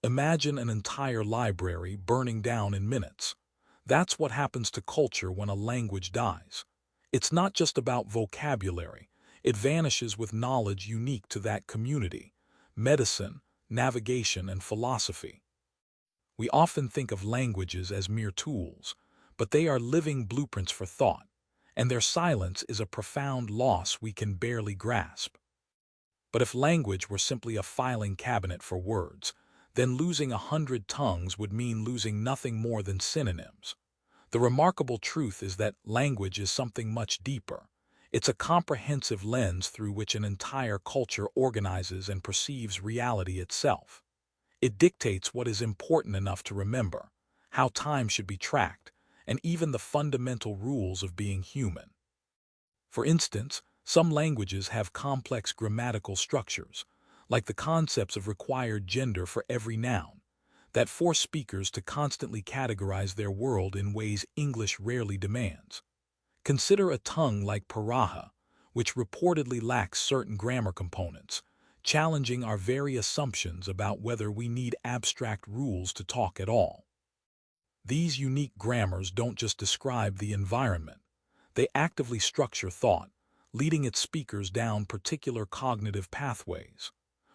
Imagine an entire library burning down in minutes. That's what happens to culture when a language dies. It's not just about vocabulary. It vanishes with knowledge unique to that community: medicine, navigation, and philosophy. We often think of languages as mere tools, but they are living blueprints for thought, and their silence is a profound loss we can barely grasp. But if language were simply a filing cabinet for words, then losing 100 tongues would mean losing nothing more than synonyms. The remarkable truth is that language is something much deeper. It's a comprehensive lens through which an entire culture organizes and perceives reality itself. It dictates what is important enough to remember, how time should be tracked, and even the fundamental rules of being human. For instance, some languages have complex grammatical structures, like the concepts of required gender for every noun, that force speakers to constantly categorize their world in ways English rarely demands. Consider a tongue like Paraha, which reportedly lacks certain grammar components, challenging our very assumptions about whether we need abstract rules to talk at all. These unique grammars don't just describe the environment. They actively structure thought, leading its speakers down particular cognitive pathways.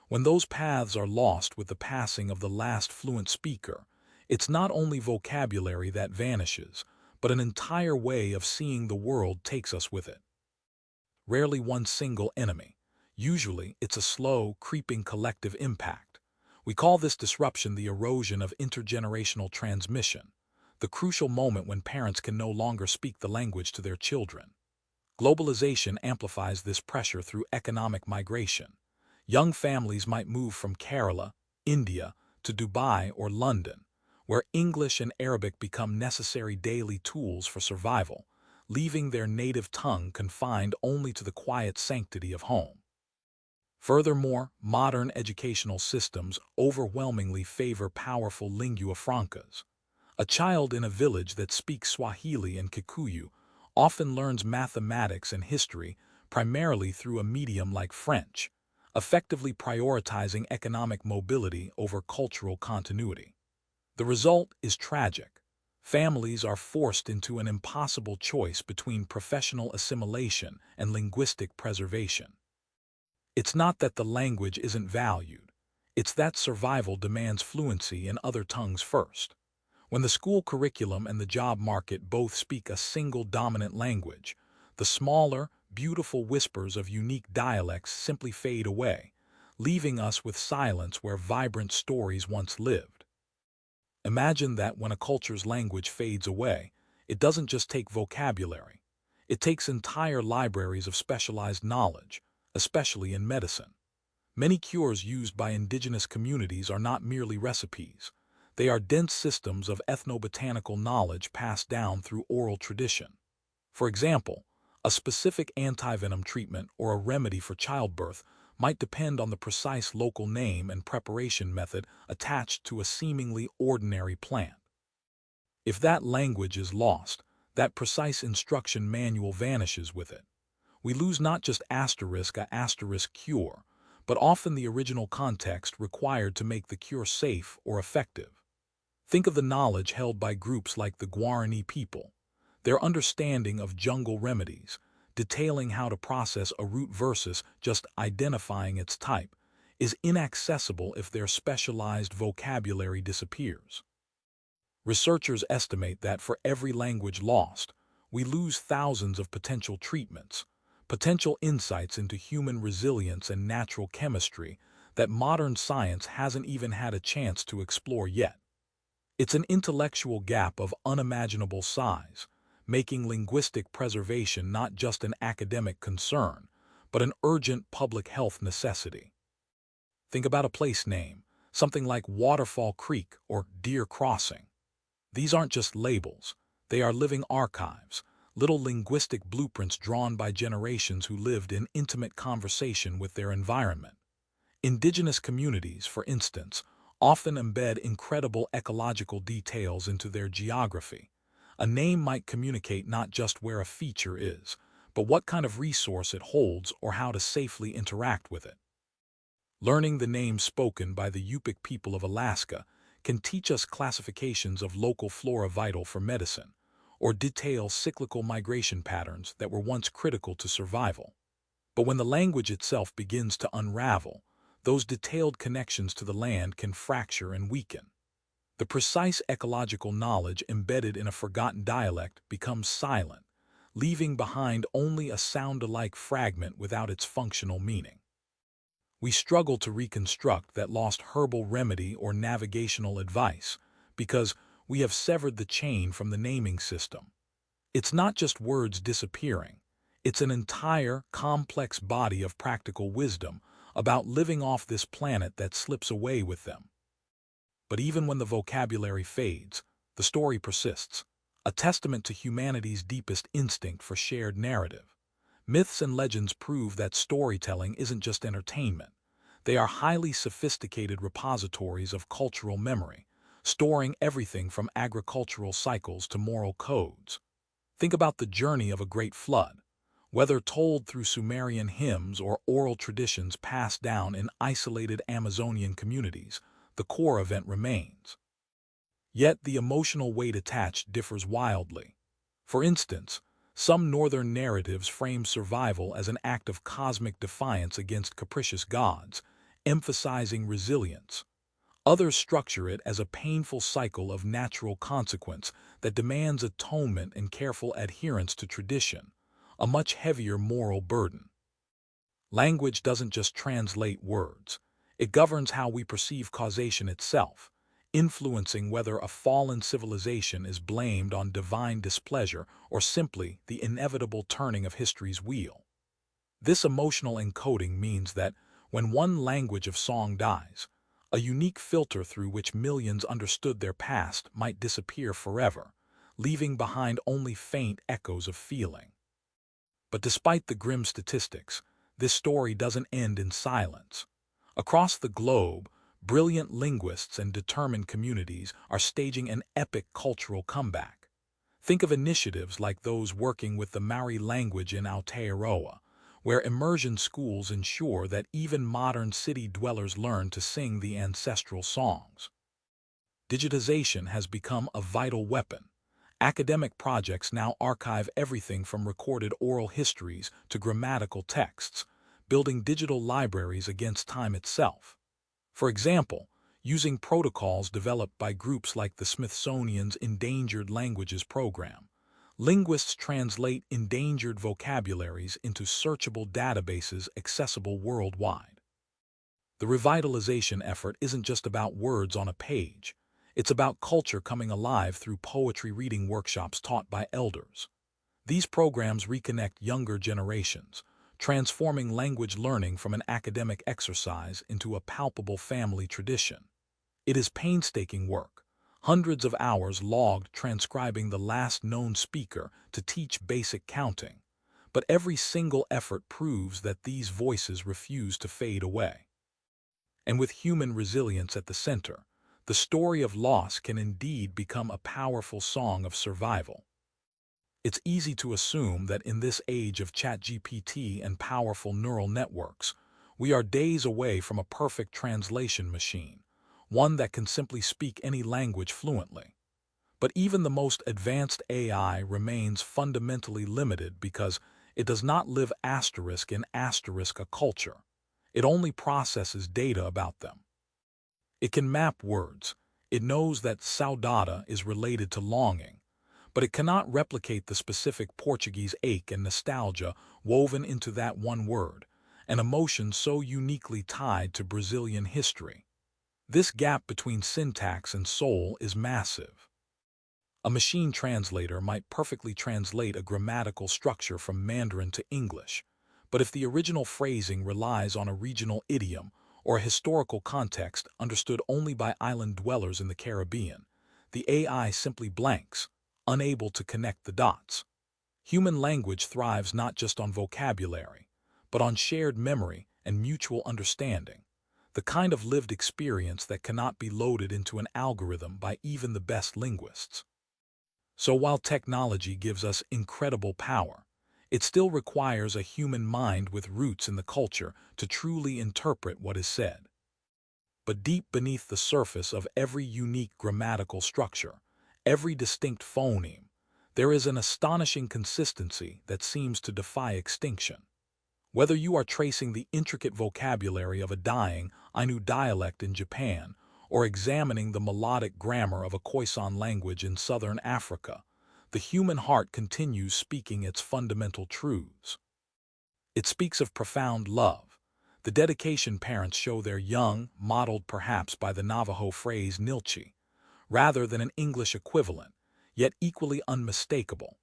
When those paths are lost with the passing of the last fluent speaker, it's not only vocabulary that vanishes, but an entire way of seeing the world takes us with it. Rarely one single enemy. Usually, it's a slow, creeping collective impact. We call this disruption the erosion of intergenerational transmission, the crucial moment when parents can no longer speak the language to their children. Globalization amplifies this pressure through economic migration. Young families might move from Kerala, India, to Dubai or London, where English and Arabic become necessary daily tools for survival, leaving their native tongue confined only to the quiet sanctity of home. Furthermore, modern educational systems overwhelmingly favor powerful lingua francas. A child in a village that speaks Swahili and Kikuyu often learns mathematics and history primarily through a medium like French, effectively prioritizing economic mobility over cultural continuity. The result is tragic. Families are forced into an impossible choice between professional assimilation and linguistic preservation. It's not that the language isn't valued. It's that survival demands fluency in other tongues first. When the school curriculum and the job market both speak a single dominant language, the smaller, beautiful whispers of unique dialects simply fade away, leaving us with silence where vibrant stories once lived. Imagine that when a culture's language fades away, it doesn't just take vocabulary. It takes entire libraries of specialized knowledge, especially in medicine. Many cures used by indigenous communities are not merely recipes. They are dense systems of ethnobotanical knowledge passed down through oral tradition. For example, a specific antivenom treatment or a remedy for childbirth might depend on the precise local name and preparation method attached to a seemingly ordinary plant. If that language is lost, that precise instruction manual vanishes with it. We lose not just **a* cure, but often the original context required to make the cure safe or effective. Think of the knowledge held by groups like the Guarani people, their understanding of jungle remedies, detailing how to process a root versus just identifying its type, is inaccessible if their specialized vocabulary disappears. Researchers estimate that for every language lost, we lose thousands of potential treatments, potential insights into human resilience and natural chemistry that modern science hasn't even had a chance to explore yet. It's an intellectual gap of unimaginable size, making linguistic preservation not just an academic concern, but an urgent public health necessity. Think about a place name, something like Waterfall Creek or Deer Crossing. These aren't just labels, they are living archives, little linguistic blueprints drawn by generations who lived in intimate conversation with their environment. Indigenous communities, for instance, often embed incredible ecological details into their geography. A name might communicate not just where a feature is, but what kind of resource it holds or how to safely interact with it. Learning the names spoken by the Yupik people of Alaska can teach us classifications of local flora vital for medicine, or detail cyclical migration patterns that were once critical to survival. But when the language itself begins to unravel, those detailed connections to the land can fracture and weaken. The precise ecological knowledge embedded in a forgotten dialect becomes silent, leaving behind only a sound-alike fragment without its functional meaning. We struggle to reconstruct that lost herbal remedy or navigational advice because we have severed the chain from the naming system. It's not just words disappearing. It's an entire, complex body of practical wisdom about living off this planet that slips away with them. But even when the vocabulary fades, the story persists, a testament to humanity's deepest instinct for shared narrative. Myths and legends prove that storytelling isn't just entertainment. They are highly sophisticated repositories of cultural memory, storing everything from agricultural cycles to moral codes. Think about the journey of a great flood. Whether told through Sumerian hymns or oral traditions passed down in isolated Amazonian communities, the core event remains. Yet the emotional weight attached differs wildly. For instance, some northern narratives frame survival as an act of cosmic defiance against capricious gods, emphasizing resilience. Others structure it as a painful cycle of natural consequence that demands atonement and careful adherence to tradition, a much heavier moral burden. Language doesn't just translate words. It governs how we perceive causation itself, influencing whether a fallen civilization is blamed on divine displeasure or simply the inevitable turning of history's wheel. This emotional encoding means that when one language of song dies, a unique filter through which millions understood their past might disappear forever, leaving behind only faint echoes of feeling. But despite the grim statistics, this story doesn't end in silence. Across the globe, brilliant linguists and determined communities are staging an epic cultural comeback. Think of initiatives like those working with the Maori language in Aotearoa, where immersion schools ensure that even modern city dwellers learn to sing the ancestral songs. Digitization has become a vital weapon. Academic projects now archive everything from recorded oral histories to grammatical texts, building digital libraries against time itself. For example, using protocols developed by groups like the Smithsonian's Endangered Languages Program, linguists translate endangered vocabularies into searchable databases accessible worldwide. The revitalization effort isn't just about words on a page. It's about culture coming alive through poetry reading workshops taught by elders. These programs reconnect younger generations, transforming language learning from an academic exercise into a palpable family tradition. It is painstaking work, hundreds of hours logged transcribing the last known speaker to teach basic counting. But every single effort proves that these voices refuse to fade away. And with human resilience at the center, the story of loss can indeed become a powerful song of survival. It's easy to assume that in this age of ChatGPT and powerful neural networks, we are days away from a perfect translation machine, one that can simply speak any language fluently. But even the most advanced AI remains fundamentally limited because it does not live in a culture. It only processes data about them. It can map words. It knows that saudade is related to longing, but it cannot replicate the specific Portuguese ache and nostalgia woven into that one word, an emotion so uniquely tied to Brazilian history. This gap between syntax and soul is massive. A machine translator might perfectly translate a grammatical structure from Mandarin to English, but if the original phrasing relies on a regional idiom or a historical context understood only by island dwellers in the Caribbean, the AI simply blanks, unable to connect the dots. Human language thrives not just on vocabulary, but on shared memory and mutual understanding, the kind of lived experience that cannot be loaded into an algorithm by even the best linguists. So while technology gives us incredible power, It still requires a human mind with roots in the culture to truly interpret what is said. But deep beneath the surface of every unique grammatical structure, every distinct phoneme, there is an astonishing consistency that seems to defy extinction. Whether you are tracing the intricate vocabulary of a dying Ainu dialect in Japan or examining the melodic grammar of a Khoisan language in southern Africa, the human heart continues speaking its fundamental truths. It speaks of profound love, the dedication parents show their young, modeled perhaps by the Navajo phrase nilchi, rather than an English equivalent, yet equally unmistakable.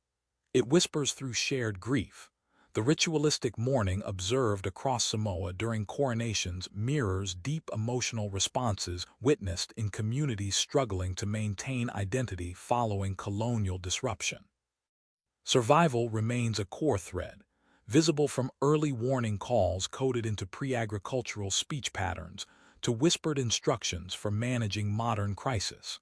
It whispers through shared grief. The ritualistic mourning observed across Samoa during coronations mirrors deep emotional responses witnessed in communities struggling to maintain identity following colonial disruption. Survival remains a core thread, visible from early warning calls coded into pre-agricultural speech patterns to whispered instructions for managing modern crisis.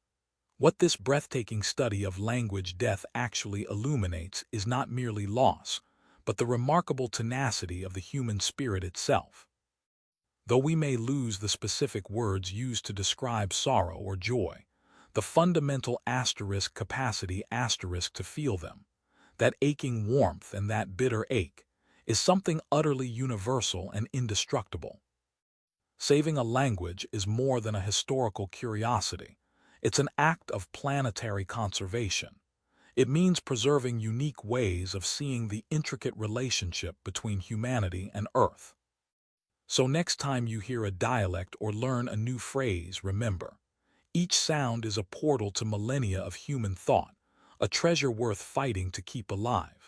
What this breathtaking study of language death actually illuminates is not merely loss, but the remarkable tenacity of the human spirit itself. Though we may lose the specific words used to describe sorrow or joy, the fundamental asterisk capacity asterisk to feel them, that aching warmth and that bitter ache, is something utterly universal and indestructible. Saving a language is more than a historical curiosity. It's an act of planetary conservation. It means preserving unique ways of seeing the intricate relationship between humanity and Earth. So next time you hear a dialect or learn a new phrase, remember, each sound is a portal to millennia of human thought, a treasure worth fighting to keep alive.